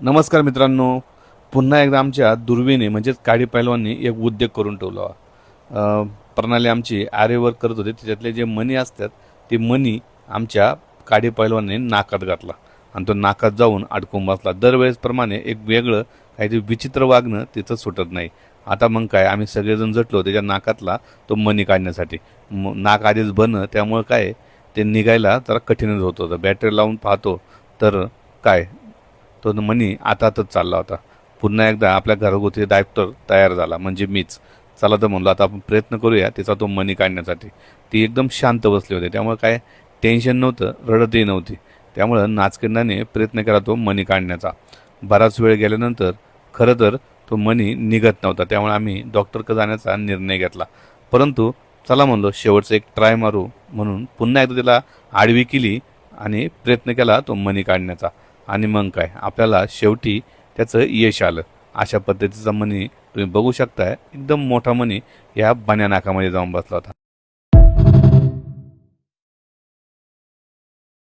नमस्कार मित्रांनो, पुन्हा एकदा आमच्या दुर्वीने म्हणजेच काडी पैलवांनी एक उद्योग करून ठेवला. प्रणाली आमची आरेवर करत होते, त्याच्यातले जे मणी असतात ते मणी आमच्या काडी पैलवांनी नाकात घातला आणि तो नाकात जाऊन अडकून बसला. दरवेळेसप्रमाणे एक वेगळं काहीतरी विचित्र वागणं तिचं सुटत नाही. आता मग काय, आम्ही सगळेजण जटलो त्याच्या नाकातला तो मणी काढण्यासाठी. नाक आधीच बनं, त्यामुळं काय ते निघायला जरा कठीणच होत होतं. बॅटरी लावून पाहतो तर काय, तो मणी आतातच चालला होता. पुन्हा एकदा आपल्या घरगुती डायरेक्टर तयार झाला, म्हणजे मीच. चला तर म्हणलो आता आपण प्रयत्न करूया तिचा तो मणी काढण्यासाठी. ती एकदम शांत बसली होती, त्यामुळे काय टेन्शन नव्हतं, रडतही नव्हती. त्यामुळं नाचकिंडाने प्रयत्न केला तो मणी काढण्याचा. बराच वेळ गेल्यानंतर खरं तर तो मणी निघत नव्हता, त्यामुळे आम्ही डॉक्टरकडे जाण्याचा निर्णय घेतला. परंतु चला म्हणलो शेवटचं एक ट्राय मारू म्हणून पुन्हा एकदा तिला आडवी केली आणि प्रयत्न केला तो मणी काढण्याचा. आणि मग काय, आपल्याला शेवटी त्याचं यश आलं. अशा पद्धतीचा मणी तुम्ही बघू शकताय, एकदम मोठा मणी या बन्या नाकामध्ये जाऊन बसला होता.